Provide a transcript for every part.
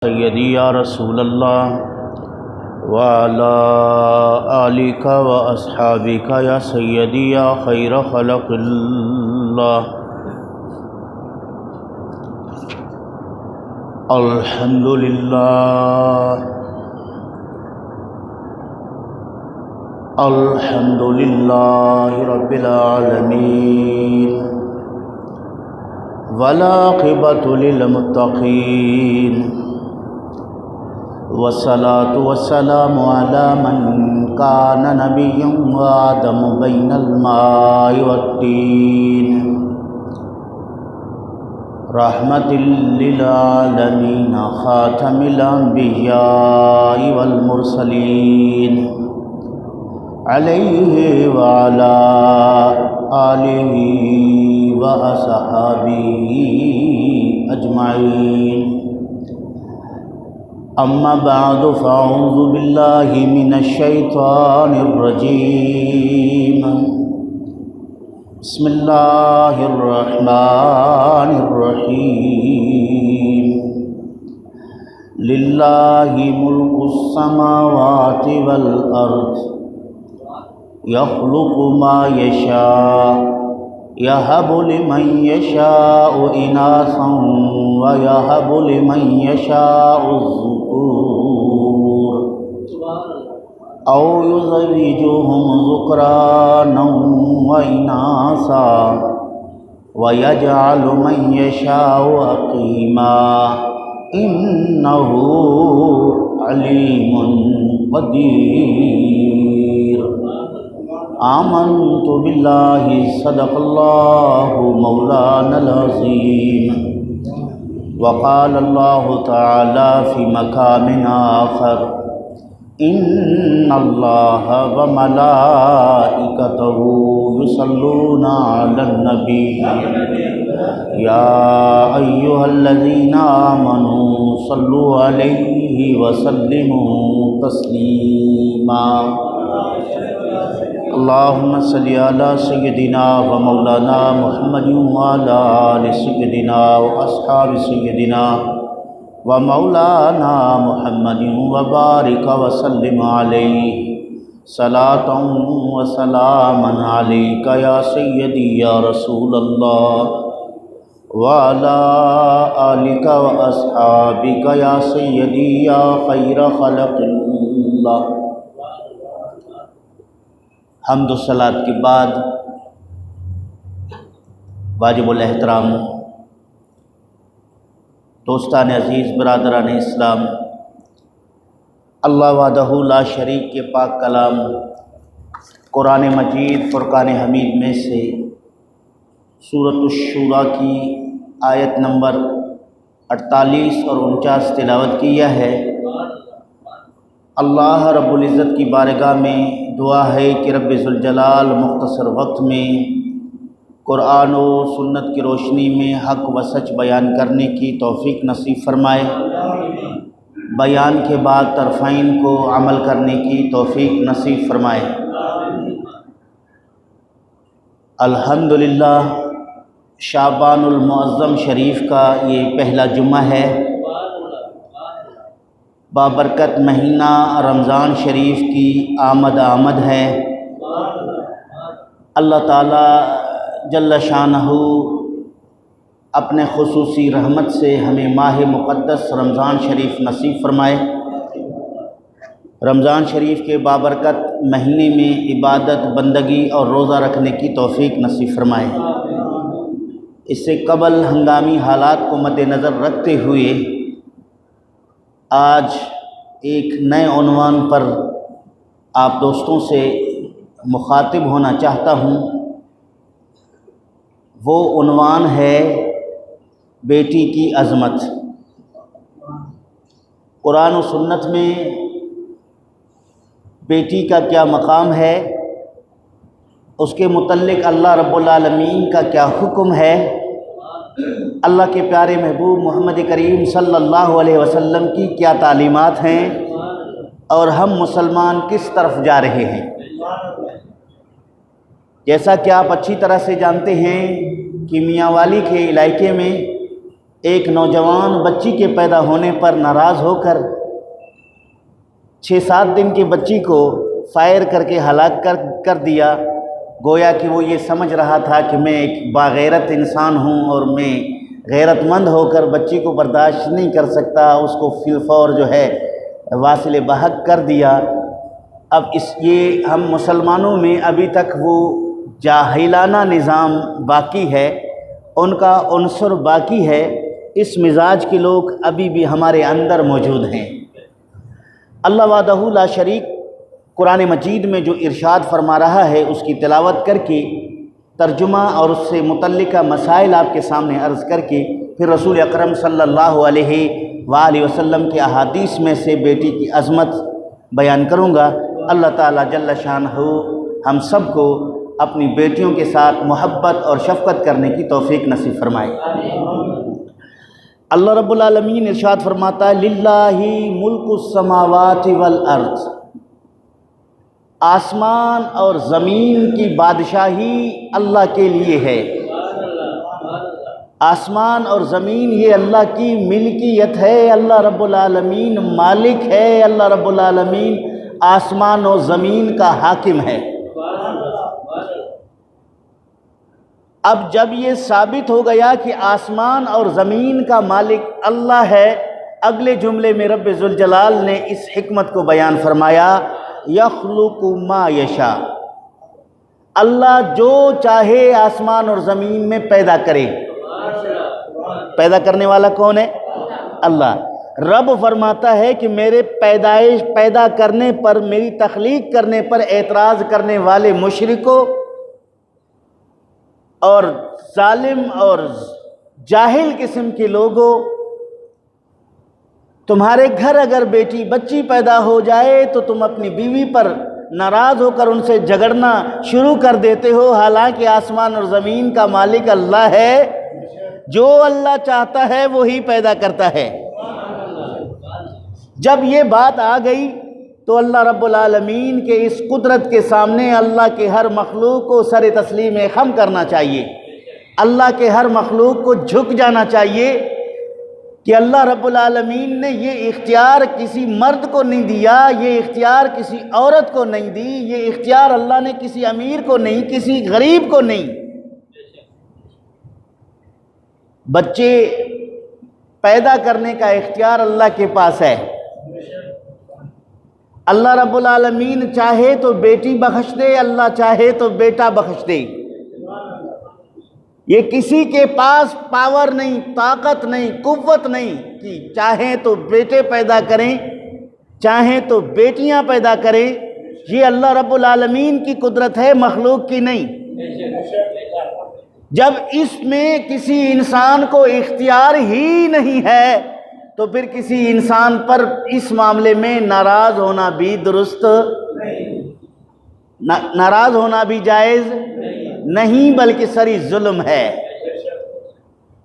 سیدی یا رسول اللہ وعلی آلک و اصحابک یا سیدی یا خیر خلق اللہ۔ الحمدللہ الحمدللہ رب العالمین والعاقبۃ للمتقین والصلاة والسلام علی من کان نبیا وآدم بین الماء والطین رحمۃ للعالمین خاتم الانبیاء والمرسلین علیہ وعلی آلہ وصحبہ اجمعین۔ اما بعد فاعوذ باللہ من الشیطان الرجیم۔ بسم اللہ الرحمن الرحیم۔ للہ ملک السماوات والارض یخلق ما یشاء یہب لمن یشاء اناثا ویہب لمن یشاء الذکور او یزوجہم ذکرانا واناثا ویجعل من یشاء عقیما انہ علیم قدیر۔ آمنت باللہ صدق اللہ مولانا العظیم۔ وقال اللہ تعالی فی مقام آخر ان اللہ وملائکتہ یصلون علی النبی یا ایہا الذین آمنوا صلوا علیہ وسلموا تسلیما۔ اللہم صلی علی سیدنا و مولانا محمد وعلی آل سیدنا و اصحاب سیدنا و مولانا محمد وبارک وسلم علیہ صلاۃ و سلاما علیک یا سیدی یا رسول اللہ وعلی آلک و اصحابک یا سیدی یا خیر خلق اللہ۔ حمد و صلات کے بعد واجب الاحترام دوستان عزیز، برادران اسلام، اللہ وحدہ لا شریک کے پاک کلام قرآن مجید فرقان حمید میں سے سورۃ الشورى کی آیت نمبر 48 اور 49 تلاوت کیا ہے۔ اللہ رب العزت کی بارگاہ میں دعا ہے کہ رب ذوالجلال مختصر وقت میں قرآن و سنت کی روشنی میں حق و سچ بیان کرنے کی توفیق نصیب فرمائے، بیان کے بعد طرفین کو عمل کرنے کی توفیق نصیب فرمائے۔ الحمدللہ شعبان المعظم شریف کا یہ پہلا جمعہ ہے۔ بابرکت مہینہ رمضان شریف کی آمد ہے۔ اللہ تعالیٰ جل شانہ اپنے خصوصی رحمت سے ہمیں ماہ مقدس رمضان شریف نصیب فرمائے۔ رمضان شریف کے بابرکت مہینے میں عبادت، بندگی اور روزہ رکھنے کی توفیق نصیب فرمائے۔ اس سے قبل ہنگامی حالات کو مد نظر رکھتے ہوئے آج ایک نئے عنوان پر آپ دوستوں سے مخاطب ہونا چاہتا ہوں۔ وہ عنوان ہے بیٹی کی عظمت۔ قرآن و سنت میں بیٹی کا کیا مقام ہے، اس کے متعلق اللہ رب العالمین کا کیا حکم ہے، اللہ کے پیارے محبوب محمد کریم صلی اللہ علیہ وسلم کی کیا تعلیمات ہیں، اور ہم مسلمان کس طرف جا رہے ہیں۔ جیسا کہ آپ اچھی طرح سے جانتے ہیں کہ میاں والی کے علاقے میں ایک نوجوان بچی کے پیدا ہونے پر ناراض ہو کر 6-7 دن کی بچی کو فائر کر کے ہلاک کر دیا، گویا کہ وہ یہ سمجھ رہا تھا کہ میں ایک باغیرت انسان ہوں اور میں غیرت مند ہو کر بچی کو برداشت نہیں کر سکتا، اس کو فی الفور جو ہے واصل بحق کر دیا۔ اب یہ ہم مسلمانوں میں ابھی تک وہ جاہلانہ نظام باقی ہے، ان کا عنصر باقی ہے، اس مزاج کے لوگ ابھی بھی ہمارے اندر موجود ہیں۔ اللہ وحدہ لا شریک قرآن مجید میں جو ارشاد فرما رہا ہے اس کی تلاوت کر کے ترجمہ اور اس سے متعلقہ مسائل آپ کے سامنے عرض کر کے پھر رسول اکرم صلی اللہ علیہ وآلہ وسلم کے احادیث میں سے بیٹی کی عظمت بیان کروں گا۔ اللہ تعالیٰ جل شانہ ہم سب کو اپنی بیٹیوں کے ساتھ محبت اور شفقت کرنے کی توفیق نصیب فرمائے۔ اللہ رب العالمین ارشاد فرماتا ہے للہ ملک السماوات والارض، آسمان اور زمین کی بادشاہی اللہ کے لیے ہے۔ آسمان اور زمین یہ اللہ کی ملکیت ہے، اللہ رب العالمین مالک ہے، اللہ رب العالمین آسمان و زمین کا حاکم ہے۔ اب جب یہ ثابت ہو گیا کہ آسمان اور زمین کا مالک اللہ ہے، اگلے جملے میں رب ذوالجلال نے اس حکمت کو بیان فرمایا یخلق ما یشاء، اللہ جو چاہے آسمان اور زمین میں پیدا کرے۔ پیدا کرنے والا کون ہے؟ اللہ۔ رب فرماتا ہے کہ میرے پیدا کرنے پر، میری تخلیق کرنے پر اعتراض کرنے والے مشرکوں اور ظالم اور جاہل قسم کے لوگوں، تمہارے گھر اگر بیٹی بچی پیدا ہو جائے تو تم اپنی بیوی پر ناراض ہو کر ان سے جھگڑنا شروع کر دیتے ہو، حالانکہ آسمان اور زمین کا مالک اللہ ہے، جو اللہ چاہتا ہے وہی پیدا کرتا ہے۔ جب یہ بات آ گئی تو اللہ رب العالمین کے اس قدرت کے سامنے اللہ کے ہر مخلوق کو سر تسلیم خم کرنا چاہیے، اللہ کے ہر مخلوق کو جھک جانا چاہیے کہ اللہ رب العالمین نے یہ اختیار کسی مرد کو نہیں دیا، یہ اختیار کسی عورت کو نہیں دی، یہ اختیار اللہ نے کسی امیر کو نہیں، کسی غریب کو نہیں۔ بچے پیدا کرنے کا اختیار اللہ کے پاس ہے۔ اللہ رب العالمین چاہے تو بیٹی بخش دے، اللہ چاہے تو بیٹا بخش دے۔ یہ کسی کے پاس پاور نہیں، طاقت نہیں، قوت نہیں کہ چاہیں تو بیٹے پیدا کریں، چاہیں تو بیٹیاں پیدا کریں۔ یہ اللہ رب العالمین کی قدرت ہے، مخلوق کی نہیں۔ جب اس میں کسی انسان کو اختیار ہی نہیں ہے تو پھر کسی انسان پر اس معاملے میں ناراض ہونا بھی درست، ناراض ہونا بھی جائز نہیں، بلکہ سری ظلم ہے،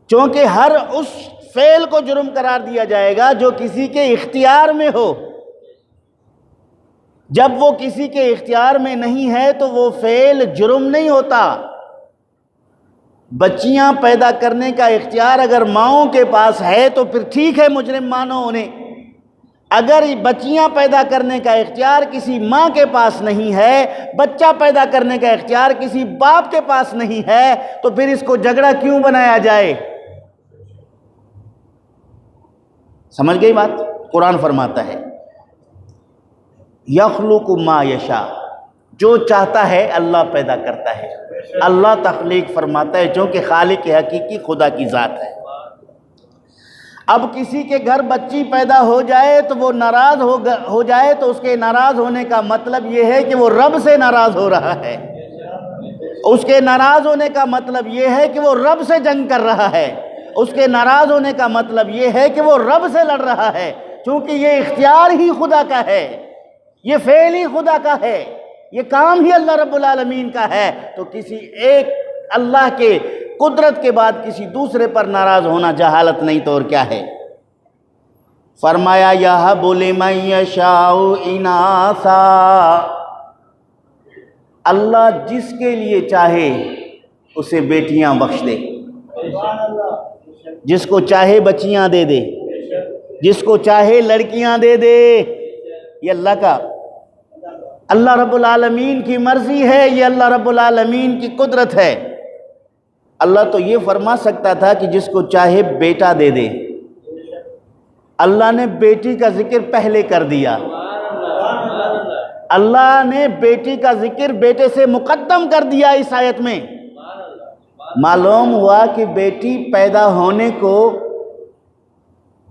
چونکہ ہر اس فعل کو جرم قرار دیا جائے گا جو کسی کے اختیار میں ہو۔ جب وہ کسی کے اختیار میں نہیں ہے تو وہ فعل جرم نہیں ہوتا۔ بچیاں پیدا کرنے کا اختیار اگر ماؤں کے پاس ہے تو پھر ٹھیک ہے، مجرم مانو انہیں۔ اگر بچیاں پیدا کرنے کا اختیار کسی ماں کے پاس نہیں ہے، بچہ پیدا کرنے کا اختیار کسی باپ کے پاس نہیں ہے، تو پھر اس کو جھگڑا کیوں بنایا جائے؟ سمجھ گئی بات؟ قرآن فرماتا ہے یخلق ما یشاء، جو چاہتا ہے اللہ پیدا کرتا ہے، اللہ تخلیق فرماتا ہے، چونکہ خالق حقیقی خدا کی ذات ہے۔ اب کسی کے گھر بچی پیدا ہو جائے تو وہ ناراض ہو جائے تو اس کے ناراض ہونے کا مطلب یہ ہے کہ وہ رب سے ناراض ہو رہا ہے۔ اس کے ناراض ہونے کا مطلب یہ ہے کہ وہ رب سے جنگ کر رہا ہے۔ اس کے ناراض ہونے کا مطلب یہ ہے کہ وہ رب سے لڑ رہا ہے، چونکہ یہ اختیار ہی خدا کا ہے، یہ فعل ہی خدا کا ہے، یہ کام ہی اللہ رب العالمین کا ہے۔ تو کسی ایک اللہ کے قدرت کے بعد کسی دوسرے پر ناراض ہونا جہالت نہیں تو اور کیا ہے۔ فرمایا یَهَبُ لِمَن یَشَاءُ إِنَاثًا، اللہ جس کے لیے چاہے اسے بیٹیاں بخش دے۔ جس کو چاہے بچیاں دے دے، جس کو چاہے لڑکیاں دے دے، یہ اللہ رب العالمین کی مرضی ہے، یہ اللہ رب العالمین کی قدرت ہے۔ اللہ تو یہ فرما سکتا تھا کہ جس کو چاہے بیٹا دے دے، اللہ نے بیٹی کا ذکر پہلے کر دیا، اللہ نے بیٹی کا ذکر بیٹے سے مقدم کر دیا اس آیت میں۔ معلوم ہوا کہ بیٹی پیدا ہونے کو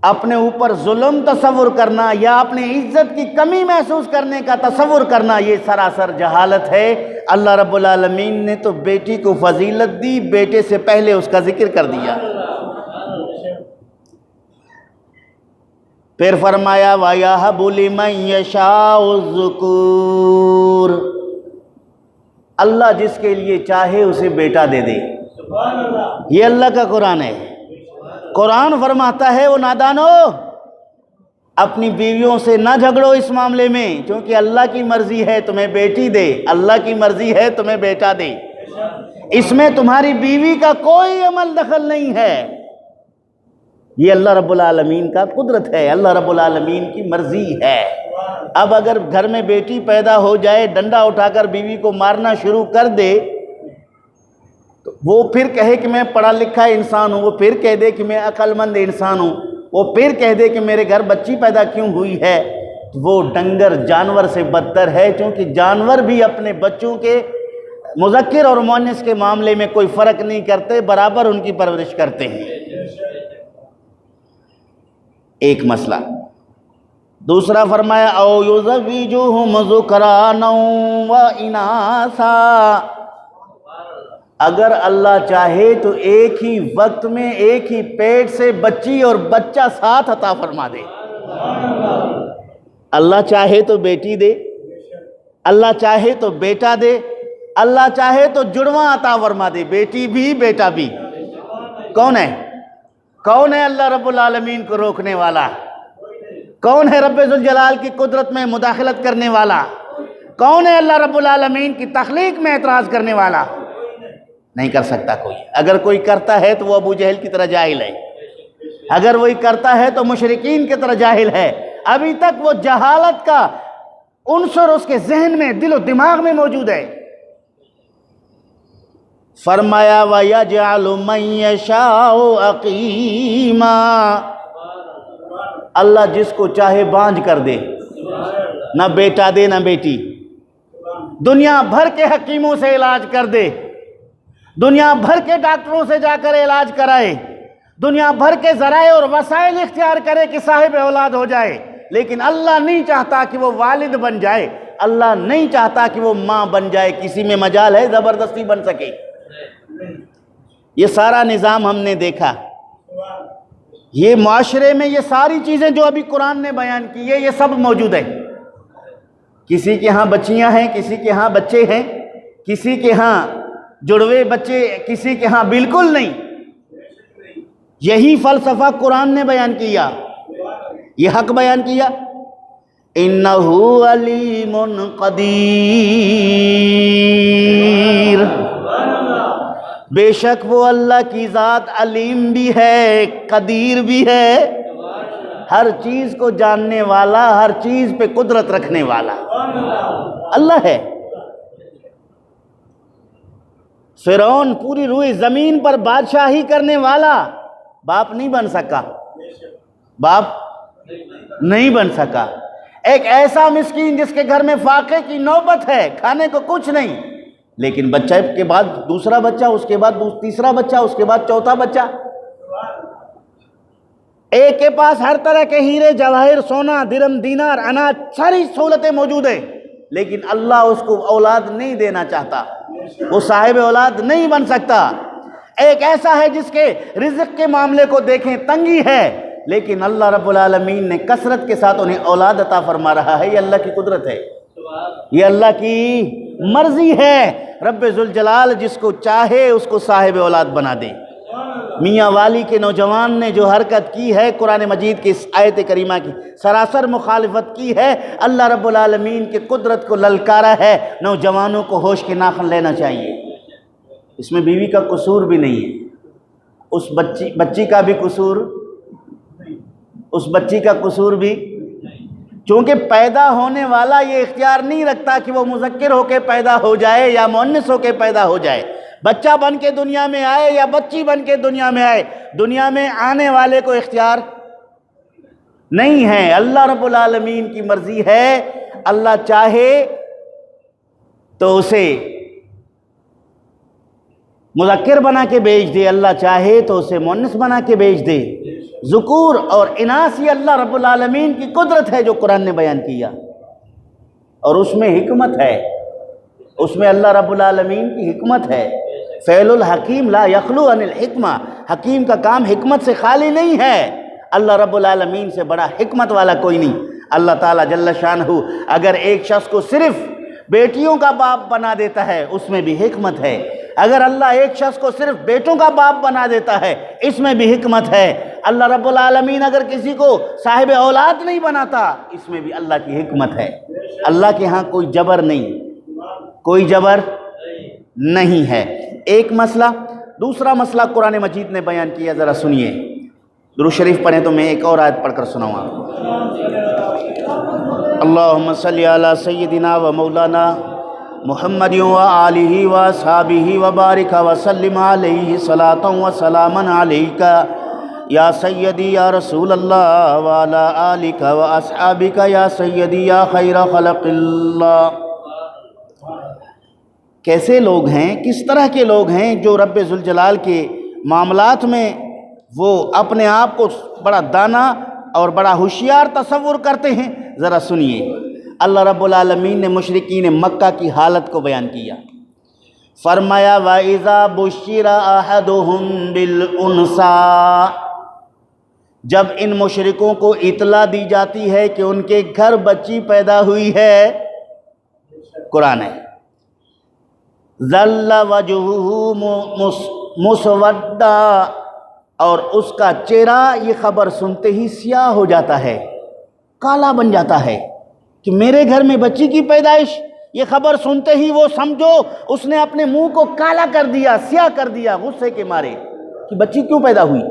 اپنے اوپر ظلم تصور کرنا یا اپنے عزت کی کمی محسوس کرنے کا تصور کرنا یہ سراسر جہالت ہے۔ اللہ رب العالمین نے تو بیٹی کو فضیلت دی، بیٹے سے پہلے اس کا ذکر کر دیا۔ پھر فرمایا وَيَهَبُ لِمَن يَشَاءُ الذُّكُورَ، اللہ جس کے لیے چاہے اسے بیٹا دے دے۔ یہ اللہ کا قرآن ہے۔ قرآن فرماتا ہے وہ نادانو اپنی بیویوں سے نہ جھگڑو اس معاملے میں، کیونکہ اللہ کی مرضی ہے تمہیں بیٹی دے، اللہ کی مرضی ہے تمہیں بیٹا دے، اس میں تمہاری بیوی کا کوئی عمل دخل نہیں ہے۔ یہ اللہ رب العالمین کا قدرت ہے، اللہ رب العالمین کی مرضی ہے۔ اب اگر گھر میں بیٹی پیدا ہو جائے، ڈنڈا اٹھا کر بیوی کو مارنا شروع کر دے تو وہ پھر کہے کہ میں پڑھا لکھا انسان ہوں، وہ پھر کہہ دے کہ میں عقل مند انسان ہوں، وہ پھر کہہ دے کہ میرے گھر بچی پیدا کیوں ہوئی ہے، تو وہ ڈنگر جانور سے بدتر ہے، کیونکہ جانور بھی اپنے بچوں کے مذکر اور مؤنث کے معاملے میں کوئی فرق نہیں کرتے، برابر ان کی پرورش کرتے ہیں۔ ایک مسئلہ۔ دوسرا فرمایا او یزوجہم ذکرانا و اناسا، اگر اللہ چاہے تو ایک ہی وقت میں ایک ہی پیٹ سے بچی اور بچہ ساتھ عطا فرما دے۔ اللہ چاہے تو بیٹی دے، اللہ چاہے تو بیٹا دے، اللہ چاہے تو جڑواں عطا فرما دے، بیٹی بھی بیٹا بھی۔ کون ہے؟ کون ہے اللہ رب العالمین کو روکنے والا؟ کون ہے رب ذوالجلال کی قدرت میں مداخلت کرنے والا؟ کون ہے اللہ رب العالمین کی تخلیق میں اعتراض کرنے والا؟ نہیں کر سکتا کوئی۔ اگر کوئی کرتا ہے تو وہ ابو جہل کی طرح جاہل ہے، اگر وہی کرتا ہے تو مشرکین کی طرح جاہل ہے۔ ابھی تک وہ جہالت کا عنصر اس کے ذہن میں، دل و دماغ میں موجود ہے۔ فرمایا وَيَجْعَلُ مَن يَشَاءُ عَقِيمًا، اللہ جس کو چاہے بانجھ کر دے، نہ بیٹا دے نہ بیٹی، دنیا بھر کے حکیموں سے علاج کر دے، دنیا بھر کے ڈاکٹروں سے جا کر علاج کرائے، دنیا بھر کے ذرائع اور وسائل اختیار کرے کہ صاحب اولاد ہو جائے، لیکن اللہ نہیں چاہتا کہ وہ والد بن جائے، اللہ نہیں چاہتا کہ وہ ماں بن جائے۔ کسی میں مجال ہے زبردستی بن سکے؟ یہ سارا نظام ہم نے دیکھا، یہ معاشرے میں یہ ساری چیزیں جو ابھی قرآن نے بیان کی ہے یہ سب موجود ہے۔ کسی کے ہاں بچیاں ہیں، کسی کے ہاں بچے ہیں، کسی کے ہاں جڑوے بچے، کسی کے ہاں بالکل نہیں۔ یہی فلسفہ قرآن نے بیان کیا، یہ حق بیان کیا، اِنَّهُ عَلِيمٌ قدیر، بے شک وہ اللہ کی ذات علیم بھی ہے، قدیر بھی ہے، ہر چیز کو جاننے والا، ہر چیز پہ قدرت رکھنے والا اللہ ہے۔ فرعون پوری روئے زمین پر بادشاہی کرنے والا باپ نہیں بن سکا، باپ نہیں بن سکا۔ ایک ایسا مسکین جس کے گھر میں فاقے کی نوبت ہے، کھانے کو کچھ نہیں، لیکن بچہ کے بعد دوسرا بچہ، اس کے بعد تیسرا بچہ، اس کے بعد چوتھا بچہ، ایک کے پاس ہر طرح کے ہیرے جواہر، سونا، درم، دینار، اناج، ساری سہولتیں موجود ہیں، لیکن اللہ اس کو اولاد نہیں دینا چاہتا، وہ صاحب اولاد نہیں بن سکتا۔ ایک ایسا ہے جس کے رزق کے معاملے کو دیکھیں تنگی ہے، لیکن اللہ رب العالمین نے کثرت کے ساتھ انہیں اولاد عطا فرما رہا ہے۔ یہ اللہ کی قدرت ہے، یہ اللہ کی مرضی ہے۔ رب ذوالجلال جس کو چاہے اس کو صاحب اولاد بنا دے۔ میاں والی کے نوجوان نے جو حرکت کی ہے، قرآن مجید کی اس آیت کریمہ کی سراسر مخالفت کی ہے، اللہ رب العالمین کی قدرت کو للکارا ہے۔ نوجوانوں کو ہوش کے ناخن لینا چاہیے، اس میں بیوی کا قصور بھی نہیں ہے۔ اس بچی کا بھی قصور، اس بچی کا قصور بھی، چونکہ پیدا ہونے والا یہ اختیار نہیں رکھتا کہ وہ مذکر ہو کے پیدا ہو جائے یا مؤنث ہو کے پیدا ہو جائے، بچہ بن کے دنیا میں آئے یا بچی بن کے دنیا میں آئے، دنیا میں آنے والے کو اختیار نہیں ہے، اللہ رب العالمین کی مرضی ہے۔ اللہ چاہے تو اسے مذکر بنا کے بھیج دے، اللہ چاہے تو اسے مؤنث بنا کے بھیج دے۔ ذکور اور اناث یہ اللہ رب العالمین کی قدرت ہے جو قرآن نے بیان کیا، اور اس میں حکمت ہے، اس میں اللہ رب العالمین کی حکمت ہے۔ فعل الحکیم لا یخلو عن الحکمہ، حکیم کا کام حکمت سے خالی نہیں ہے، اللہ رب العالمین سے بڑا حکمت والا کوئی نہیں۔ اللہ تعالیٰ جل شانہ اگر ایک شخص کو صرف بیٹیوں کا باپ بنا دیتا ہے اس میں بھی حکمت ہے، اگر اللہ ایک شخص کو صرف بیٹوں کا باپ بنا دیتا ہے اس میں بھی حکمت ہے، اللہ رب العالمین اگر کسی کو صاحب اولاد نہیں بناتا اس میں بھی اللہ کی حکمت ہے۔ اللہ کے ہاں کوئی جبر نہیں، کوئی جبر نہیں ہے۔ ایک مسئلہ۔ دوسرا مسئلہ قرآن مجید نے بیان کیا، ذرا سنیے، درود شریف پڑھیں تو میں ایک اور آیت پڑھ کر سناؤں آپ کو۔ اللہم صلی علی سیدنا و مولانا محمد و آلہ و اصحابہ و بارک و سلم علیہ صلاۃ و سلاما علیکا یا سیدی یا رسول اللہ و علی آلک و اصحابک یا سیدی یا خیر خلق اللہ۔ کیسے لوگ ہیں، کس طرح کے لوگ ہیں جو رب ذوالجلال کے معاملات میں وہ اپنے آپ کو بڑا دانا اور بڑا ہوشیار تصور کرتے ہیں؟ ذرا سنیے، اللہ رب العالمین نے مشرکین مکہ کی حالت کو بیان کیا، فرمایا وَإِذَا بُشِّرَ أَحَدُهُمْ بِالْأُنْثَىٰ، جب ان مشرکوں کو اطلاع دی جاتی ہے کہ ان کے گھر بچی پیدا ہوئی ہے، قرآن ہے، ظَلَّ وَجْهُهُ مُسْوَدًّا، اور اس کا چہرہ یہ خبر سنتے ہی سیاہ ہو جاتا ہے، کالا بن جاتا ہے کہ میرے گھر میں بچی کی پیدائش، یہ خبر سنتے ہی وہ سمجھو اس نے اپنے منہ کو کالا کر دیا، سیاہ کر دیا غصے کے مارے کہ بچی کیوں پیدا ہوئی۔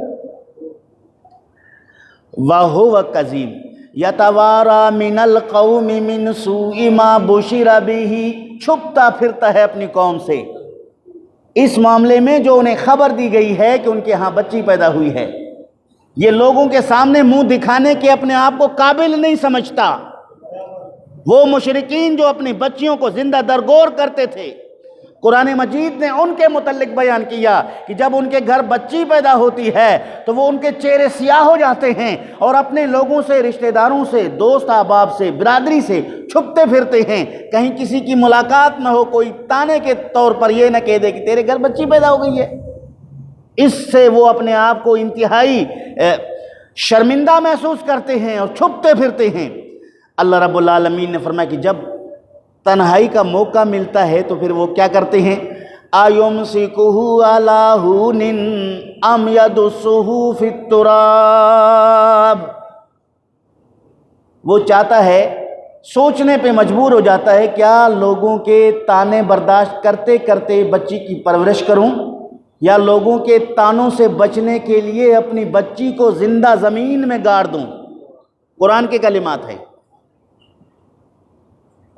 وَهُوَ كَظِيمٌ يَتَوَارَى مِنَ الْقَوْمِ مِنْ سُوءِ مَا بُشِرَ بِهِ، چھپتا پھرتا ہے اپنی قوم سے اس معاملے میں جو انہیں خبر دی گئی ہے کہ ان کے ہاں بچی پیدا ہوئی ہے۔ یہ لوگوں کے سامنے منہ دکھانے کے اپنے آپ کو قابل نہیں سمجھتا۔ وہ مشرکین جو اپنی بچیوں کو زندہ درگور کرتے تھے، قرآن مجید نے ان کے متعلق بیان کیا کہ جب ان کے گھر بچی پیدا ہوتی ہے تو وہ ان کے چہرے سیاہ ہو جاتے ہیں اور اپنے لوگوں سے، رشتہ داروں سے، دوست احباب سے، برادری سے چھپتے پھرتے ہیں، کہیں کسی کی ملاقات نہ ہو، کوئی تانے کے طور پر یہ نہ کہہ دے کہ تیرے گھر بچی پیدا ہو گئی ہے۔ اس سے وہ اپنے آپ کو انتہائی شرمندہ محسوس کرتے ہیں اور چھپتے پھرتے ہیں۔ اللہ رب العالمین نے فرمایا کہ جب تنہائی کا موقع ملتا ہے تو پھر وہ کیا کرتے ہیں؟ أَيُمْسِكُهُ عَلَىٰ هُونٍ أَمْ يَدُسُّهُ فِي التُّرَابِ، وہ چاہتا ہے، سوچنے پہ مجبور ہو جاتا ہے، کیا لوگوں کے تانے برداشت کرتے کرتے بچی کی پرورش کروں یا لوگوں کے تانوں سے بچنے کے لیے اپنی بچی کو زندہ زمین میں گاڑ دوں۔ قرآن کے کلمات ہیں،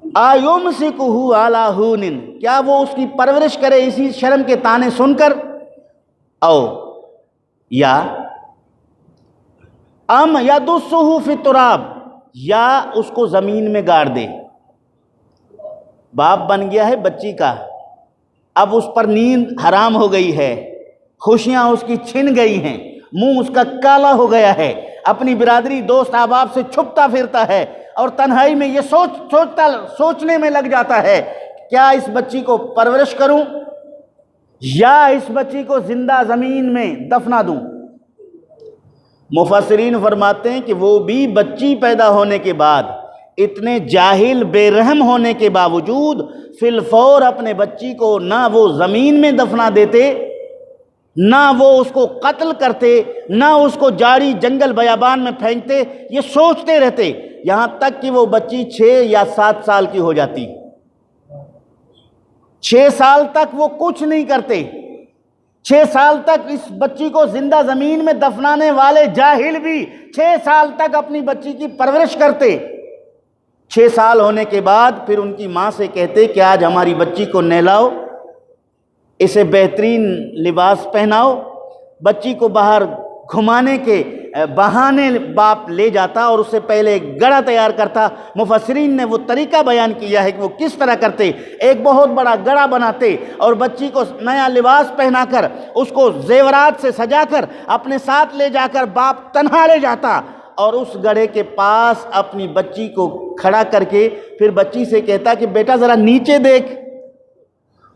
آیُمْسِکُهُ عَلَىٰ هُونٍ، کیا وہ اس کی پرورش کرے اسی شرم کے تانے سن کر، او یا ام یدسہ فی التراب، یا اس کو زمین میں گاڑ دے۔ باپ بن گیا ہے بچی کا، اب اس پر نیند حرام ہو گئی ہے، خوشیاں اس کی چھن گئی ہیں، منہ اس کا کالا ہو گیا ہے، اپنی برادری دوست احباب سے چھپتا پھرتا ہے اور تنہائی میں یہ سوچنے میں لگ جاتا ہے کیا اس بچی کو پرورش کروں یا اس بچی کو زندہ زمین میں دفنا دوں۔ مفسرین فرماتے ہیں کہ وہ بھی بچی پیدا ہونے کے بعد اتنے جاہل بے رحم ہونے کے باوجود فی الفور اپنے بچی کو نہ وہ زمین میں دفنا دیتے، نہ وہ اس کو قتل کرتے، نہ اس کو جاڑی جنگل بیابان میں پھینکتے، یہ سوچتے رہتے یہاں تک کہ وہ بچی 6 یا 7 سال کی ہو جاتی۔ 6 سال تک وہ کچھ نہیں کرتے، 6 سال تک اس بچی کو زندہ زمین میں دفنانے والے جاہل بھی 6 سال تک اپنی بچی کی پرورش کرتے۔ 6 سال ہونے کے بعد پھر ان کی ماں سے کہتے کہ آج ہماری بچی کو نہلاؤ، اسے بہترین لباس پہناؤ۔ بچی کو باہر گھمانے کے بہانے باپ لے جاتا اور اس سے پہلے ایک گڑھا تیار کرتا۔ مفسرین نے وہ طریقہ بیان کیا ہے کہ وہ کس طرح کرتے۔ ایک بہت بڑا گڑھا بناتے اور بچی کو نیا لباس پہنا کر اس کو زیورات سے سجا کر اپنے ساتھ لے جا کر باپ تنہا لے جاتا اور اس گڑھے کے پاس اپنی بچی کو کھڑا کر کے پھر بچی سے کہتا کہ بیٹا ذرا نیچے دیکھ۔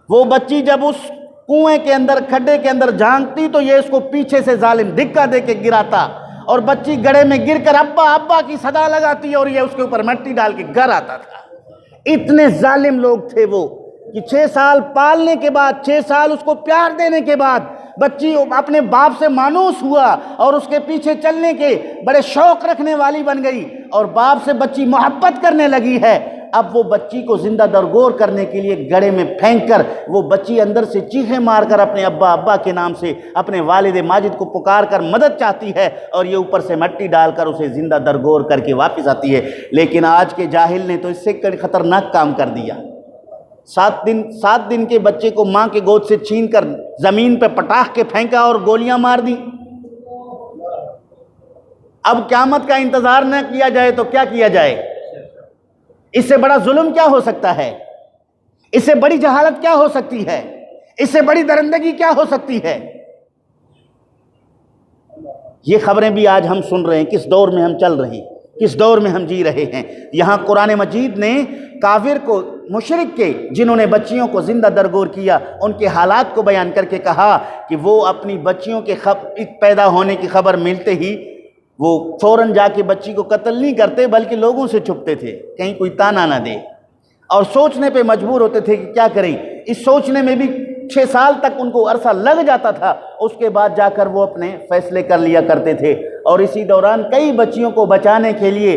وہ بچی جب اس کنویں کے اندر کھڈے کے اندر جھانکتی تو یہ اس کو پیچھے سے ظالم دھکا دے کے گراتا اور بچی گڑھے میں گر کر ابا ابا کی صدا لگاتی اور یہ اس کے اوپر مٹی ڈال کے گھر آتا تھا۔ اتنے ظالم لوگ تھے وہ کہ 6 سال پالنے کے بعد، 6 سال اس کو پیار دینے کے بعد بچی اپنے باپ سے مانوس ہوا اور اس کے پیچھے چلنے کے بڑے شوق رکھنے والی بن گئی اور باپ سے بچی محبت کرنے لگی ہے۔ اب وہ بچی کو زندہ درگور کرنے کے لیے گڑھے میں پھینک کر وہ بچی اندر سے چیخیں مار کر اپنے ابا ابا کے نام سے اپنے والد ماجد کو پکار کر مدد چاہتی ہے اور یہ اوپر سے مٹی ڈال کر اسے زندہ درگور کر کے واپس آتی ہے۔ لیکن آج کے جاہل نے تو اس سے خطرناک کام کر دیا۔ 7 دن کے بچے کو ماں کے گود سے چھین کر زمین پہ پٹاخ کے پھینکا اور گولیاں مار دی۔ اب قیامت کا انتظار نہ کیا جائے تو کیا کیا جائے؟ اس سے بڑا ظلم کیا ہو سکتا ہے؟ اس سے بڑی جہالت کیا ہو سکتی ہے؟ اس سے بڑی درندگی کیا ہو سکتی ہے؟ یہ خبریں بھی آج ہم سن رہے ہیں۔ کس دور میں ہم چل رہے ہیں، کس دور میں ہم جی رہے ہیں۔ یہاں قرآن مجید نے کافر کو، مشرک کے جنہوں نے بچیوں کو زندہ درگور کیا، ان کے حالات کو بیان کر کے کہا کہ وہ اپنی بچیوں کے پیدا ہونے کی خبر ملتے ہی وہ فوراً جا کے بچی کو قتل نہیں کرتے بلکہ لوگوں سے چھپتے تھے کہیں کوئی تانا نہ دے، اور سوچنے پہ مجبور ہوتے تھے کہ کیا کریں۔ اس سوچنے میں بھی 6 سال تک ان کو عرصہ لگ جاتا تھا، اس کے بعد جا کر وہ اپنے فیصلے کر لیا کرتے تھے۔ اور اسی دوران کئی بچیوں کو بچانے کے لیے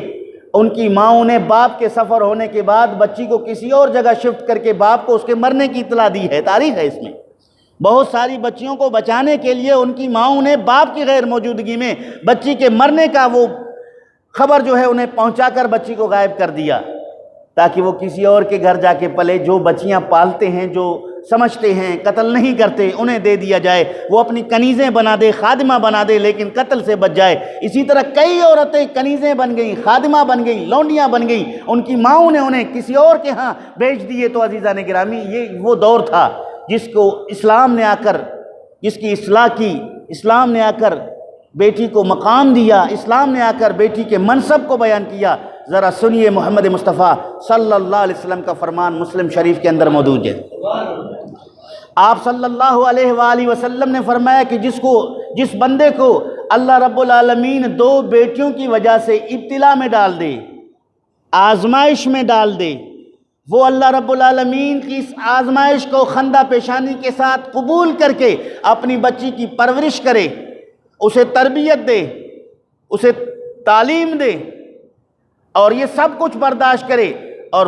ان کی ماؤں نے باپ کے سفر ہونے کے بعد بچی کو کسی اور جگہ شفٹ کر کے باپ کو اس کے مرنے کی اطلاع دی ہے۔ تاریخ ہے اس میں، بہت ساری بچیوں کو بچانے کے لیے ان کی ماؤں نے باپ کی غیر موجودگی میں بچی کے مرنے کا وہ خبر جو ہے انہیں پہنچا کر بچی کو غائب کر دیا تاکہ وہ کسی اور کے گھر جا کے پلے۔ جو بچیاں پالتے ہیں، جو سمجھتے ہیں قتل نہیں کرتے، انہیں دے دیا جائے، وہ اپنی کنیزیں بنا دے، خادمہ بنا دے، لیکن قتل سے بچ جائے۔ اسی طرح کئی عورتیں کنیزیں بن گئیں، خادمہ بن گئیں، لونڈیاں بن گئیں، ان کی ماؤں نے انہیں کسی اور کے ہاں بیچ دیے۔ تو عزیزان گرامی، یہ وہ دور تھا جس کو اسلام نے آ کر، جس کی اصلاح کی، اسلام نے آ کر بیٹی کو مقام دیا، اسلام نے آ کر بیٹی کے منصب کو بیان کیا۔ ذرا سنیے محمد مصطفیٰ صلی اللہ علیہ وسلم کا فرمان مسلم شریف کے اندر موجود ہے۔ آپ صلی اللہ علیہ وآلہ وسلم نے فرمایا کہ جس بندے کو اللہ رب العالمین 2 بیٹیوں کی وجہ سے ابتلا میں ڈال دے، آزمائش میں ڈال دے، وہ اللہ رب العالمین کی اس آزمائش کو خندہ پیشانی کے ساتھ قبول کر کے اپنی بچی کی پرورش کرے، اسے تربیت دے، اسے تعلیم دے اور یہ سب کچھ برداشت کرے، اور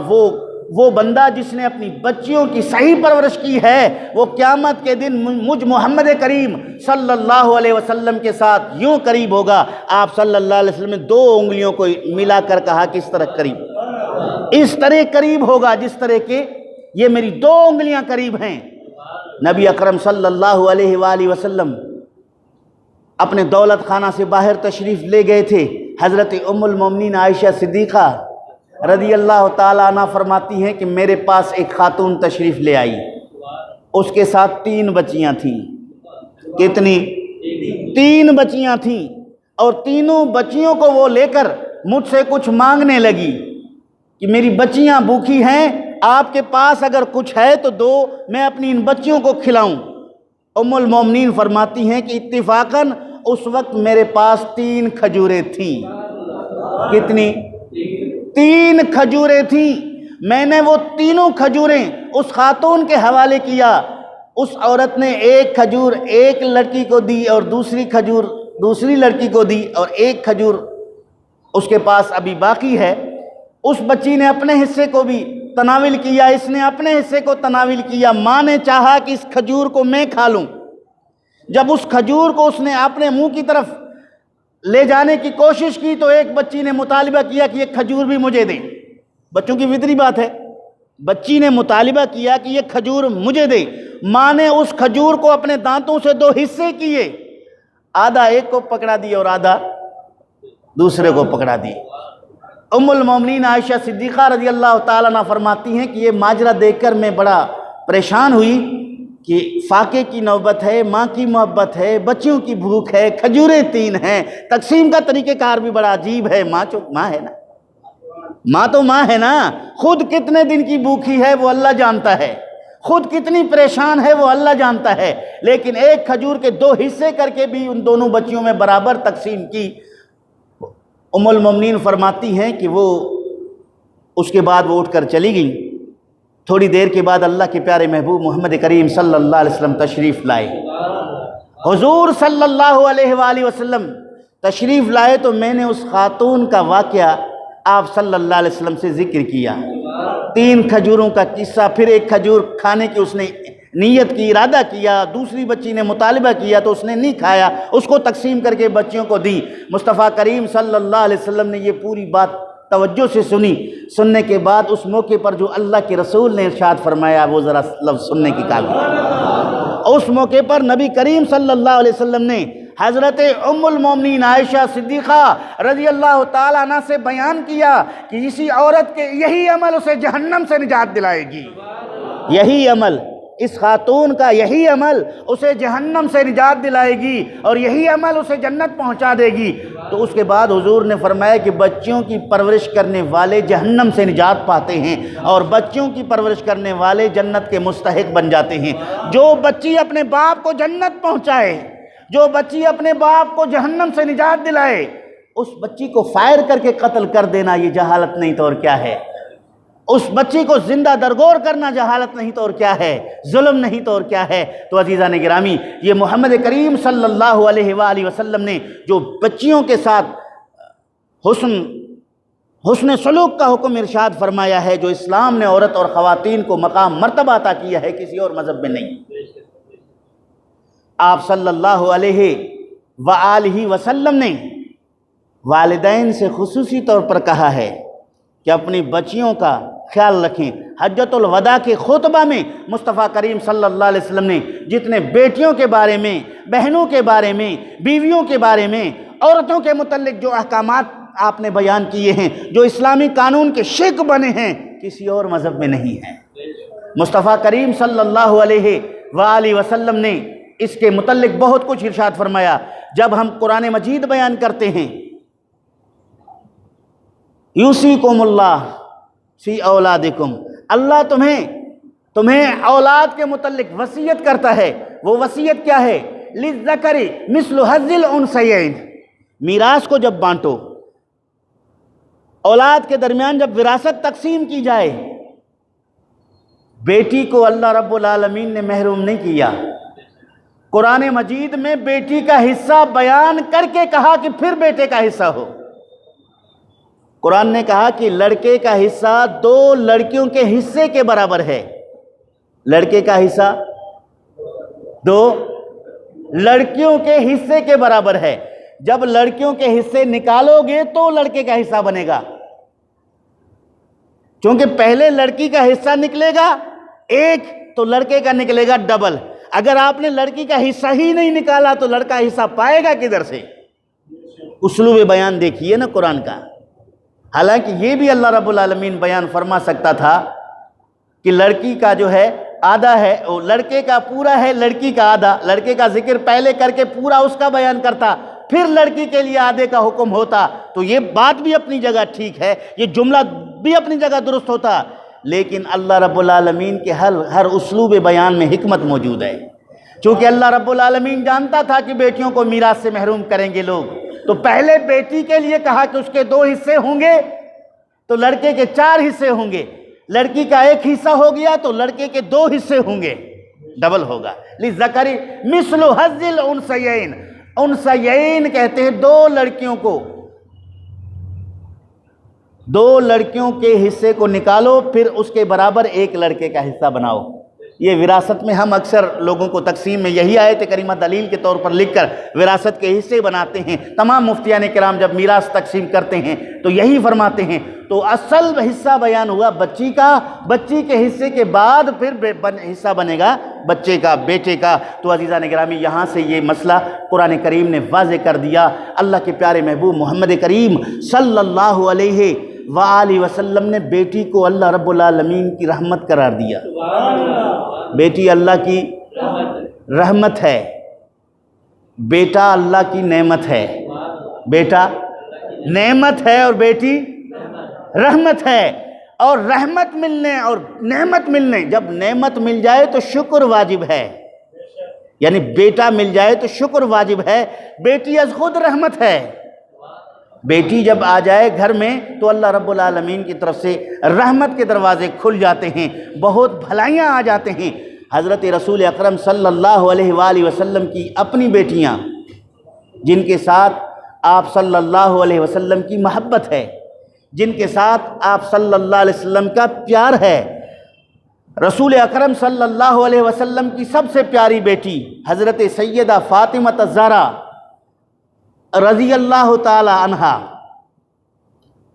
وہ بندہ جس نے اپنی بچیوں کی صحیح پرورش کی ہے، وہ قیامت کے دن مجھ محمد کریم صلی اللہ علیہ وسلم کے ساتھ یوں قریب ہوگا۔ آپ صلی اللہ علیہ وسلم نے 2 انگلیوں کو ملا کر کہا کس طرح قریب، اس طرح قریب ہوگا جس طرح کہ یہ میری 2 انگلیاں قریب ہیں۔ نبی اکرم صلی اللہ علیہ وآلہ وسلم اپنے دولت خانہ سے باہر تشریف لے گئے تھے۔ حضرت ام المومنین عائشہ صدیقہ رضی اللہ تعالیٰ عنہ فرماتی ہیں کہ میرے پاس ایک خاتون تشریف لے آئی، اس کے ساتھ 3 بچیاں تھیں۔ کتنی؟ 3 بچیاں تھیں، اور تینوں بچیوں کو وہ لے کر مجھ سے کچھ مانگنے لگی کہ میری بچیاں بھوکی ہیں، آپ کے پاس اگر کچھ ہے تو دو، میں اپنی ان بچیوں کو کھلاؤں۔ ام المومنین فرماتی ہیں کہ اتفاقاً اس وقت میرے پاس 3 کھجوریں تھیں۔ کتنی؟ 3 کھجوریں تھیں۔ میں نے وہ تینوں کھجوریں اس خاتون کے حوالے کیا۔ اس عورت نے 1 کھجور ایک لڑکی کو دی اور دوسری کھجور دوسری لڑکی کو دی، اور 1 کھجور اس کے پاس ابھی باقی ہے۔ اس بچی نے اپنے حصے کو بھی تناول کیا، اس نے اپنے حصے کو تناول کیا۔ ماں نے چاہا کہ اس کھجور کو میں کھا لوں، جب اس کھجور کو اس نے اپنے منہ کی طرف لے جانے کی کوشش کی تو ایک بچی نے مطالبہ کیا کہ یہ کھجور بھی مجھے دیں۔ بچوں کی فطری بات ہے، بچی نے مطالبہ کیا کہ یہ کھجور مجھے دے۔ ماں نے اس کھجور کو اپنے دانتوں سے دو حصے کیے، آدھا ایک کو پکڑا دیے اور آدھا دوسرے کو پکڑا دیے۔ ام المومنین عائشہ صدیقہ رضی اللہ تعالیٰ عنہ فرماتی ہیں کہ یہ ماجرا دیکھ کر میں بڑا پریشان ہوئی کہ فاقے کی نوبت ہے، ماں کی محبت ہے، بچیوں کی بھوک ہے، کھجوریں 3 ہیں، تقسیم کا طریقہ کار بھی بڑا عجیب ہے۔ ماں ہے نا، ماں تو ماں ہے نا، خود کتنے دن کی بھوکی ہے وہ اللہ جانتا ہے، خود کتنی پریشان ہے وہ اللہ جانتا ہے، لیکن ایک کھجور کے 2 حصے کر کے بھی ان دونوں بچیوں میں برابر تقسیم کی۔ ام المومنین فرماتی ہیں کہ اس کے بعد وہ اٹھ کر چلی گئیں۔ تھوڑی دیر کے بعد اللہ کے پیارے محبوب محمد کریم صلی اللہ علیہ وسلم تشریف لائے۔ حضور صلی اللہ علیہ وآلہ وسلم تشریف لائے تو میں نے اس خاتون کا واقعہ آپ صلی اللہ علیہ وسلم سے ذکر کیا، 3 کھجوروں کا قصہ، پھر ایک کھجور کھانے کی اس نے نیت کی، ارادہ کیا، دوسری بچی نے مطالبہ کیا تو اس نے نہیں کھایا، اس کو تقسیم کر کے بچیوں کو دی۔ مصطفیٰ کریم صلی اللہ علیہ وسلم نے یہ پوری بات توجہ سے سنی۔ سننے کے بعد اس موقع پر جو اللہ کے رسول نے ارشاد فرمایا وہ ذرا لفظ سننے کی قابل ہے۔ اس موقع پر نبی کریم صلی اللہ علیہ وسلم نے حضرت ام المومنین عائشہ صدیقہ رضی اللہ تعالیٰ عنہ سے بیان کیا کہ اسی عورت کے یہی عمل اسے جہنم سے نجات دلائے گی، یہی عمل، اس خاتون کا یہی عمل اسے جہنم سے نجات دلائے گی اور یہی عمل اسے جنت پہنچا دے گی۔ تو اس کے بعد حضور نے فرمایا کہ بچیوں کی پرورش کرنے والے جہنم سے نجات پاتے ہیں اور بچیوں کی پرورش کرنے والے جنت کے مستحق بن جاتے ہیں۔ جو بچی اپنے باپ کو جنت پہنچائے، جو بچی اپنے باپ کو جہنم سے نجات دلائے، اس بچی کو فائر کر کے قتل کر دینا یہ جہالت نہیں تو اور کیا ہے؟ اس بچی کو زندہ درگور کرنا جہالت نہیں تو اور کیا ہے؟ ظلم نہیں تو اور کیا ہے؟ تو عزیزان گرامی، یہ محمد کریم صلی اللہ علیہ وآلہ وسلم نے جو بچیوں کے ساتھ حسن سلوک کا حکم ارشاد فرمایا ہے، جو اسلام نے عورت اور خواتین کو مقام مرتبہ عطا کیا ہے، کسی اور مذہب میں نہیں۔ آپ صلی اللہ علیہ وآلہ وسلم نے والدین سے خصوصی طور پر کہا ہے کہ اپنی بچیوں کا خیال رکھیں۔ حجۃ الوداع کے خطبہ میں مصطفیٰ کریم صلی اللہ علیہ وسلم نے جتنے بیٹیوں کے بارے میں، بہنوں کے بارے میں، بیویوں کے بارے میں، عورتوں کے متعلق جو احکامات آپ نے بیان کیے ہیں، جو اسلامی قانون کے شق بنے ہیں، کسی اور مذہب میں نہیں ہیں۔ مصطفیٰ کریم صلی اللہ علیہ وآلہ وسلم نے اس کے متعلق بہت کچھ ارشاد فرمایا۔ جب ہم قرآن مجید بیان کرتے ہیں، یوصیکم اللہ فی اولادکم، اللہ تمہیں اولاد کے متعلق وصیت کرتا ہے۔ وہ وصیت کیا ہے؟ للذکر مثل حظ الانثیین، میراث کو جب بانٹو، اولاد کے درمیان جب وراثت تقسیم کی جائے، بیٹی کو اللہ رب العالمین نے محروم نہیں کیا۔ قرآن مجید میں بیٹی کا حصہ بیان کر کے کہا کہ پھر بیٹے کا حصہ ہو۔ قرآن نے کہا کہ لڑکے کا حصہ 2 لڑکیوں کے حصے کے برابر ہے۔ لڑکے کا حصہ 2 لڑکیوں کے حصے کے برابر ہے۔ جب لڑکیوں کے حصے نکالو گے تو لڑکے کا حصہ بنے گا، کیونکہ پہلے لڑکی کا حصہ نکلے گا 1 تو لڑکے کا نکلے گا ڈبل۔ اگر آپ نے لڑکی کا حصہ ہی نہیں نکالا تو لڑکا حصہ پائے گا کدھر سے؟ اسلوب بیان دیکھیے نا قرآن کا۔ حالانکہ یہ بھی اللہ رب العالمین بیان فرما سکتا تھا کہ لڑکی کا جو ہے آدھا ہے، لڑکے کا پورا ہے، لڑکی کا آدھا، لڑکے کا ذکر پہلے کر کے پورا اس کا بیان کرتا، پھر لڑکی کے لیے آدھے کا حکم ہوتا، تو یہ بات بھی اپنی جگہ ٹھیک ہے، یہ جملہ بھی اپنی جگہ درست ہوتا۔ لیکن اللہ رب العالمین کے ہر اسلوب بیان میں حکمت موجود ہے۔ چونکہ اللہ رب العالمین جانتا تھا کہ بیٹیوں کو میراث سے محروم کریں گے لوگ، تو پہلے بیٹی کے لیے کہا کہ اس کے 2 حصے ہوں گے تو لڑکے کے 4 حصے ہوں گے، لڑکی کا 1 حصہ ہو گیا تو لڑکے کے 2 حصے ہوں گے، ڈبل ہوگا۔ للذکر مثل حظ الانثیین، انثیین کہتے ہیں 2 لڑکیوں کو، 2 لڑکیوں کے حصے کو نکالو، پھر اس کے برابر 1 لڑکے کا حصہ بناؤ۔ یہ وراثت میں ہم اکثر لوگوں کو تقسیم میں یہی آیت کریمہ دلیل کے طور پر لکھ کر وراثت کے حصے بناتے ہیں۔ تمام مفتیان کرام جب میراث تقسیم کرتے ہیں تو یہی فرماتے ہیں۔ تو اصل حصہ بیان ہوا بچی کا، بچی کے حصے کے بعد پھر حصہ بنے گا بچے کا، بیٹے کا۔ تو عزیزان گرامی یہاں سے یہ مسئلہ قرآن کریم نے واضح کر دیا۔ اللہ کے پیارے محبوب محمد کریم صلی اللہ علیہ وآلہ وسلم نے بیٹی کو اللہ رب العالمین کی رحمت قرار دیا۔ بیٹی اللہ کی رحمت ہے، بیٹا اللہ کی نعمت ہے۔ بیٹا نعمت ہے اور بیٹی رحمت ہے۔ اور رحمت ملنے اور نعمت ملنے، جب نعمت مل جائے تو شکر واجب ہے، یعنی بیٹا مل جائے تو شکر واجب ہے۔ بیٹی از خود رحمت ہے۔ بیٹی جب آ جائے گھر میں تو اللہ رب العالمین کی طرف سے رحمت کے دروازے کھل جاتے ہیں، بہت بھلائیاں آ جاتے ہیں۔ حضرت رسول اکرم صلی اللہ علیہ وآلہ وسلم کی اپنی بیٹیاں جن کے ساتھ آپ صلی اللہ علیہ وسلم کی محبت ہے، جن کے ساتھ آپ صلی اللہ علیہ وسلم کا پیار ہے، رسول اکرم صلی اللہ علیہ وسلم کی سب سے پیاری بیٹی حضرت سیدہ فاطمہ الزہرا رضی اللہ تعالی عنہا،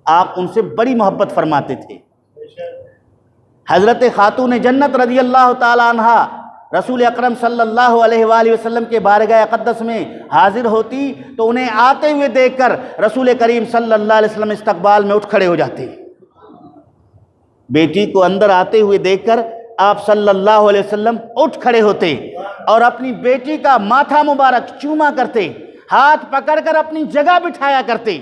آپ ان سے بڑی محبت فرماتے تھے۔ حضرت خاتون جنت رضی اللہ تعالی عنہا رسول اکرم صلی اللہ علیہ وآلہ وسلم کے بارگاہ اقدس میں حاضر ہوتی تو انہیں آتے ہوئے دیکھ کر رسول کریم صلی اللہ علیہ وسلم استقبال میں اٹھ کھڑے ہو جاتے۔ بیٹی کو اندر آتے ہوئے دیکھ کر آپ صلی اللہ علیہ وسلم اٹھ کھڑے ہوتے اور اپنی بیٹی کا ماتھا مبارک چوما کرتے، ہاتھ پکڑ کر اپنی جگہ بٹھایا کرتے۔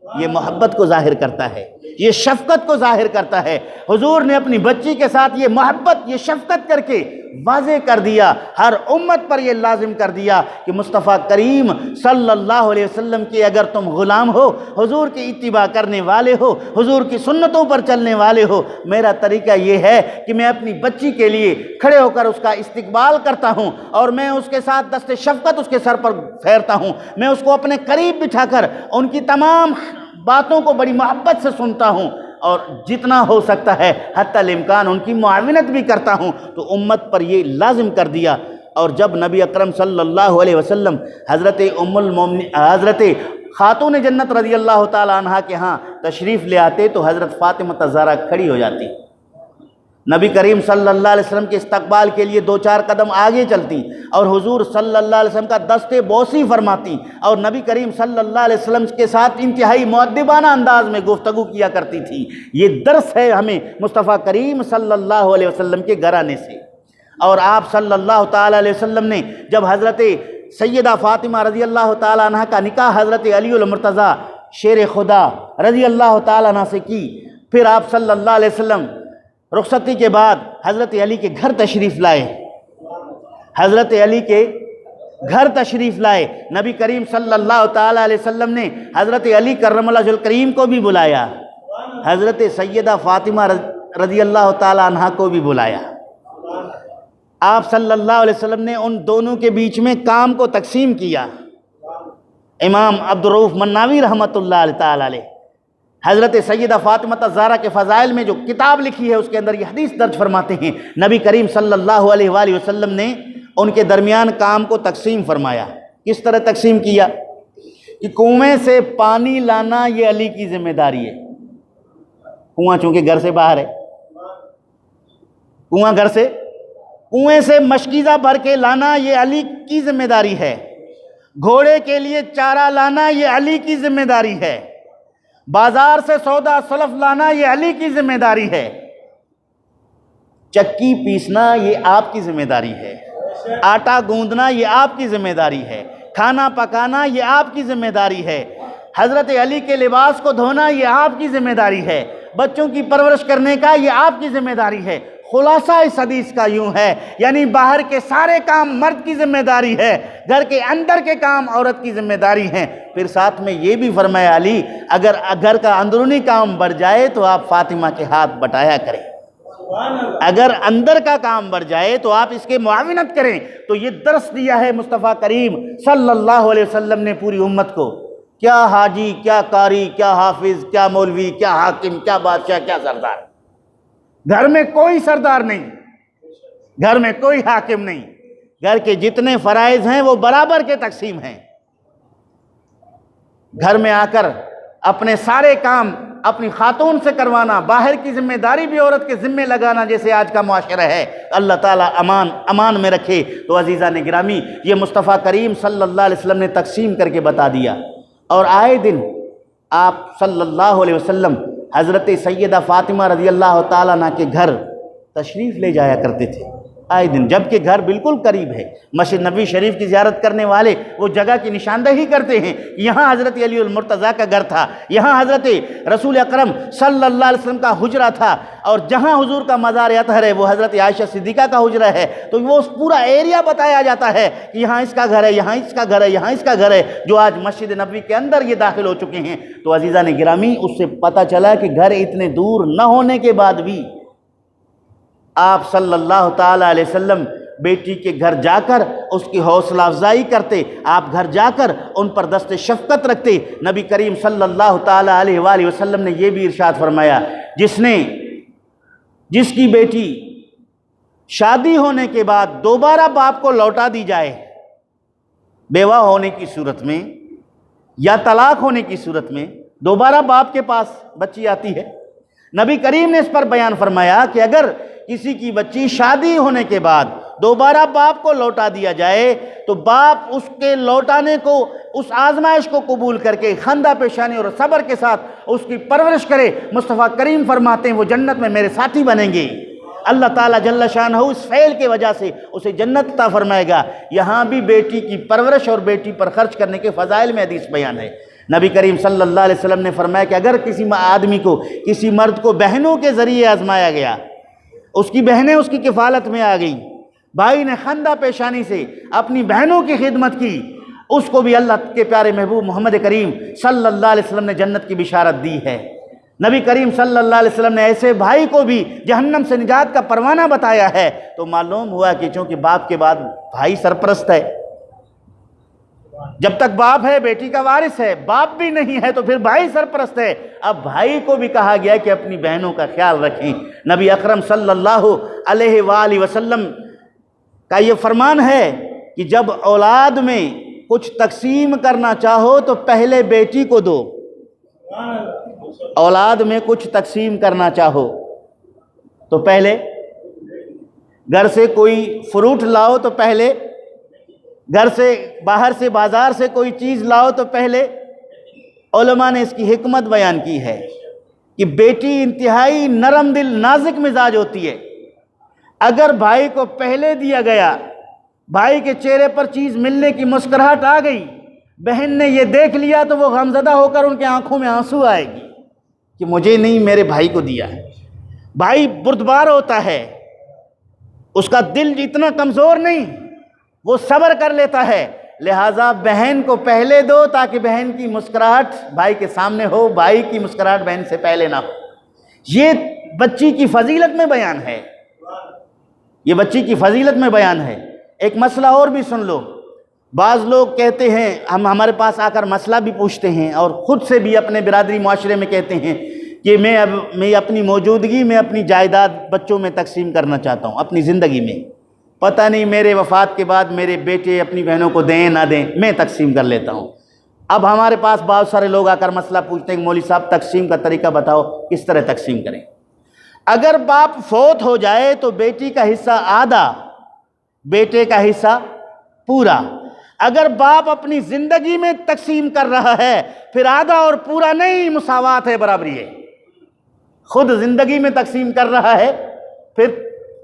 یہ محبت کو ظاہر کرتا ہے، یہ شفقت کو ظاہر کرتا ہے۔ حضور نے اپنی بچی کے ساتھ یہ محبت، یہ شفقت کر کے واضح کر دیا، ہر امت پر یہ لازم کر دیا کہ مصطفیٰ کریم صلی اللہ علیہ وسلم کے اگر تم غلام ہو، حضور کی اتباع کرنے والے ہو، حضور کی سنتوں پر چلنے والے ہو، میرا طریقہ یہ ہے کہ میں اپنی بچی کے لیے کھڑے ہو کر اس کا استقبال کرتا ہوں اور میں اس کے ساتھ دست شفقت اس کے سر پر پھیرتا ہوں، میں اس کو اپنے قریب بٹھا کر ان کی تمام باتوں کو بڑی محبت سے سنتا ہوں اور جتنا ہو سکتا ہے حتی الامکان ان کی معاونت بھی کرتا ہوں۔ تو امت پر یہ لازم کر دیا۔ اور جب نبی اکرم صلی اللہ علیہ وسلم حضرت خاتون جنت رضی اللہ تعالی عنہ کے ہاں تشریف لے آتے تو حضرت فاطمہ الزہرا کھڑی ہو جاتی، نبی کریم صلی اللہ علیہ وسلم کے استقبال کے لیے 2-4 قدم آگے چلتی اور حضور صلی اللہ علیہ وسلم کا دست بوسی فرماتی اور نبی کریم صلی اللہ علیہ وسلم کے ساتھ انتہائی مؤدبانہ انداز میں گفتگو کیا کرتی تھی۔ یہ درس ہے ہمیں مصطفیٰ کریم صلی اللہ علیہ وسلم کے گھرانے سے۔ اور آپ صلی اللہ تعالی علیہ وسلم نے جب حضرت سیدہ فاطمہ رضی اللہ تعالی عنہ کا نکاح حضرت علی المرتضیٰ شیر خدا رضی اللہ تعالی عنہ سے کی، پھر آپ صلی اللہ علیہ وسلم رخصتی کے بعد حضرت علی کے گھر تشریف لائے، حضرت علی کے گھر تشریف لائے۔ نبی کریم صلی اللہ تعالی علیہ وسلم نے حضرت علی کرم اللہ وجہہ الکریم کو بھی بلایا، حضرت سیدہ فاطمہ رضی اللہ تعالی عنہ کو بھی بلایا۔ آپ صلی اللہ علیہ وسلم نے ان دونوں کے بیچ میں کام کو تقسیم کیا۔ امام عبدالرؤف مناوی رحمۃ اللہ تعالی علیہ حضرت سیدہ فاطمہ الزہرا کے فضائل میں جو کتاب لکھی ہے اس کے اندر یہ حدیث درج فرماتے ہیں، نبی کریم صلی اللہ علیہ وآلہ وسلم نے ان کے درمیان کام کو تقسیم فرمایا۔ کس طرح تقسیم کیا کہ کنویں سے پانی لانا یہ علی کی ذمہ داری ہے، کنواں چونکہ گھر سے باہر ہے، کنویں سے مشکیزہ بھر کے لانا یہ علی کی ذمہ داری ہے، گھوڑے کے لیے چارہ لانا یہ علی کی ذمہ داری ہے، بازار سے سودا سلف لانا یہ علی کی ذمہ داری ہے، چکی پیسنا یہ آپ کی ذمہ داری ہے، آٹا گوندنا یہ آپ کی ذمہ داری ہے، کھانا پکانا یہ آپ کی ذمہ داری ہے، حضرت علی کے لباس کو دھونا یہ آپ کی ذمہ داری ہے، بچوں کی پرورش کرنے کا یہ آپ کی ذمہ داری ہے۔ خلاصہ اس حدیث کا یوں ہے، یعنی باہر کے سارے کام مرد کی ذمہ داری ہے، گھر کے اندر کے کام عورت کی ذمہ داری ہیں۔ پھر ساتھ میں یہ بھی فرمایا علی اگر گھر کا اندرونی کام بڑھ جائے تو آپ فاطمہ کے ہاتھ بٹایا کریں، اگر اندر کا کام بڑھ جائے تو آپ اس کے معاونت کریں۔ تو یہ درس دیا ہے مصطفیٰ کریم صلی اللہ علیہ وسلم نے پوری امت کو۔ کیا حاجی، کیا قاری، کیا حافظ، کیا مولوی، کیا حاکم، کیا بادشاہ، کیا سردار، گھر میں کوئی سردار نہیں، گھر میں کوئی حاکم نہیں، گھر کے جتنے فرائض ہیں وہ برابر کے تقسیم ہیں۔ گھر میں آ کر اپنے سارے کام اپنی خاتون سے کروانا، باہر کی ذمہ داری بھی عورت کے ذمہ لگانا جیسے آج کا معاشرہ ہے، اللہ تعالیٰ امان میں رکھے۔ تو عزیزان گرامی، یہ مصطفیٰ کریم صلی اللہ علیہ وسلم نے تقسیم کر کے بتا دیا، اور آئے دن آپ صلی اللہ علیہ وسلم حضرت سیدہ فاطمہ رضی اللہ تعالیٰ عنہ کے گھر تشریف لے جایا کرتے تھے آئے دن، جبکہ گھر بالکل قریب ہے۔ مسجد نبوی شریف کی زیارت کرنے والے وہ جگہ کی نشاندہی کرتے ہیں، یہاں حضرت علی المرتضیٰ کا گھر تھا، یہاں حضرت رسول اکرم صلی اللہ علیہ وسلم کا حجرہ تھا، اور جہاں حضور کا مزار اطہر ہے وہ حضرت عائشہ صدیقہ کا حجرہ ہے۔ تو وہ پورا ایریا بتایا جاتا ہے کہ یہاں اس کا گھر ہے، یہاں اس کا گھر ہے، یہاں اس کا گھر ہے، جو آج مسجد نبوی کے اندر یہ داخل ہو چکے ہیں۔ تو عزیزان گرامی، اس سے پتہ چلا کہ گھر اتنے دور نہ ہونے کے بعد بھی آپ صلی اللہ تعالیٰ علیہ وسلم بیٹی کے گھر جا کر اس کی حوصلہ افزائی کرتے، آپ گھر جا کر ان پر دست شفقت رکھتے۔ نبی کریم صلی اللہ تعالیٰ علیہ وآلہ وسلم نے یہ بھی ارشاد فرمایا، جس کی بیٹی شادی ہونے کے بعد دوبارہ باپ کو لوٹا دی جائے، بیوہ ہونے کی صورت میں یا طلاق ہونے کی صورت میں دوبارہ باپ کے پاس بچی آتی ہے، نبی کریم نے اس پر بیان فرمایا کہ اگر کسی کی بچی شادی ہونے کے بعد دوبارہ باپ کو لوٹا دیا جائے تو باپ اس کے لوٹانے کو، اس آزمائش کو قبول کر کے خندہ پیشانی اور صبر کے ساتھ اس کی پرورش کرے۔ مصطفیٰ کریم فرماتے ہیں وہ جنت میں میرے ساتھی بنیں گے، اللہ تعالیٰ جل شانہ اس فعل کی وجہ سے اسے جنت عطا فرمائے گا۔ یہاں بھی بیٹی کی پرورش اور بیٹی پر خرچ کرنے کے فضائل میں حدیث بیان ہے۔ نبی کریم صلی اللہ علیہ وسلم نے فرمایا کہ اگر کسی آدمی کو، کسی مرد کو بہنوں کے ذریعے آزمایا گیا، اس کی بہنیں اس کی کفالت میں آ گئیں، بھائی نے خندہ پیشانی سے اپنی بہنوں کی خدمت کی، اس کو بھی اللہ کے پیارے محبوب محمد کریم صلی اللہ علیہ وسلم نے جنت کی بشارت دی ہے۔ نبی کریم صلی اللہ علیہ وسلم نے ایسے بھائی کو بھی جہنم سے نجات کا پروانہ بتایا ہے۔ تو معلوم ہوا کہ چونکہ باپ کے بعد بھائی سرپرست ہے، جب تک باپ ہے بیٹی کا وارث ہے، باپ بھی نہیں ہے تو پھر بھائی سرپرست ہے۔ اب بھائی کو بھی کہا گیا کہ اپنی بہنوں کا خیال رکھیں۔ نبی اکرم صلی اللہ علیہ وآلہ وسلم کا یہ فرمان ہے کہ جب اولاد میں کچھ تقسیم کرنا چاہو تو پہلے بیٹی کو دو۔ اولاد میں کچھ تقسیم کرنا چاہو تو پہلے، گھر سے کوئی فروٹ لاؤ تو پہلے، گھر سے باہر سے بازار سے کوئی چیز لاؤ تو پہلے، علماء نے اس کی حکمت بیان کی ہے کہ بیٹی انتہائی نرم دل نازک مزاج ہوتی ہے، اگر بھائی کو پہلے دیا گیا، بھائی کے چہرے پر چیز ملنے کی مسکراہٹ آ گئی، بہن نے یہ دیکھ لیا تو وہ غمزدہ ہو کر ان کے آنکھوں میں آنسو آئے گی کہ مجھے نہیں میرے بھائی کو دیا ہے۔ بھائی بردبار ہوتا ہے، اس کا دل اتنا کمزور نہیں، وہ صبر کر لیتا ہے، لہٰذا بہن کو پہلے دو تاکہ بہن کی مسکراہٹ بھائی کے سامنے ہو، بھائی کی مسکراہٹ بہن سے پہلے نہ ہو۔ یہ بچی کی فضیلت میں بیان ہے، یہ بچی کی فضیلت میں بیان ہے۔ ایک مسئلہ اور بھی سن لو، بعض لوگ کہتے ہیں، ہمارے پاس آ کر مسئلہ بھی پوچھتے ہیں اور خود سے بھی اپنے برادری معاشرے میں کہتے ہیں کہ میں اپنی موجودگی میں اپنی جائیداد بچوں میں تقسیم کرنا چاہتا ہوں، اپنی زندگی میں، پتہ نہیں میرے وفات کے بعد میرے بیٹے اپنی بہنوں کو دیں نہ دیں، میں تقسیم کر لیتا ہوں۔ اب ہمارے پاس بہت سارے لوگ آ کر مسئلہ پوچھتے ہیں کہ مولوی صاحب تقسیم کا طریقہ بتاؤ، کس طرح تقسیم کریں؟ اگر باپ فوت ہو جائے تو بیٹی کا حصہ آدھا، بیٹے کا حصہ پورا۔ اگر باپ اپنی زندگی میں تقسیم کر رہا ہے پھر آدھا اور پورا نہیں، مساوات ہے، برابری ہے۔ خود زندگی میں تقسیم کر رہا ہے پھر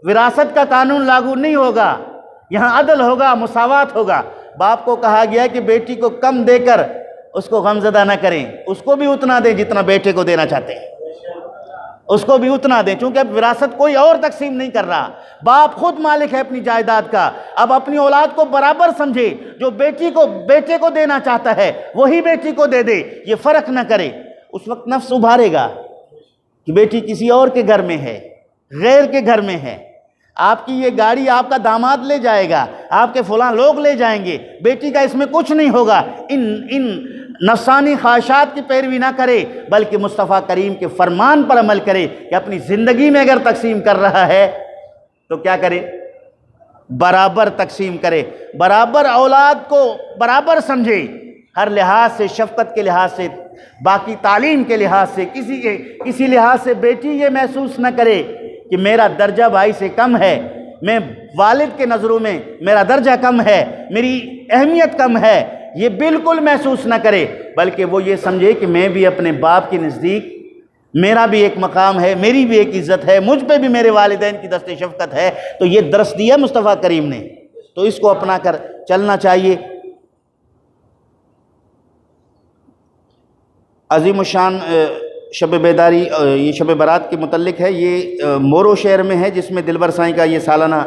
وراثت کا قانون لاگو نہیں ہوگا، یہاں عدل ہوگا، مساوات ہوگا۔ باپ کو کہا گیا کہ بیٹی کو کم دے کر اس کو غمزدہ نہ کریں، اس کو بھی اتنا دیں جتنا بیٹے کو دینا چاہتے ہیں، اس کو بھی اتنا دیں، چونکہ اب وراثت کوئی اور تقسیم نہیں کر رہا، باپ خود مالک ہے اپنی جائیداد کا۔ اب اپنی اولاد کو برابر سمجھے، جو بیٹے کو دینا چاہتا ہے وہی بیٹی کو دے دے، یہ فرق نہ کرے۔ اس وقت نفس ابھارے گا کہ بیٹی کسی اور کے گھر میں ہے، غیر کے گھر میں ہے، آپ کی یہ گاڑی آپ کا داماد لے جائے گا، آپ کے فلاں لوگ لے جائیں گے، بیٹی کا اس میں کچھ نہیں ہوگا۔ ان نفسانی خواہشات کی پیروی نہ کرے، بلکہ مصطفیٰ کریم کے فرمان پر عمل کرے کہ اپنی زندگی میں اگر تقسیم کر رہا ہے تو کیا کرے؟ برابر تقسیم کرے، برابر اولاد کو برابر سمجھے، ہر لحاظ سے، شفقت کے لحاظ سے، باقی تعلیم کے لحاظ سے، کسی لحاظ سے بیٹی یہ محسوس نہ کرے کہ میرا درجہ بھائی سے کم ہے، میں والد کے نظروں میں میرا درجہ کم ہے، میری اہمیت کم ہے، یہ بالکل محسوس نہ کرے، بلکہ وہ یہ سمجھے کہ میں بھی اپنے باپ کے نزدیک، میرا بھی ایک مقام ہے، میری بھی ایک عزت ہے، مجھ پہ بھی میرے والدین کی دست شفقت ہے۔ تو یہ درس دیا مصطفیٰ کریم نے، تو اس کو اپنا کر چلنا چاہیے۔ عظیم الشان شب بیداری، یہ شب برات کے متعلق ہے، یہ مورو شہر میں ہے، جس میں دلبر سائیں کا یہ سالانہ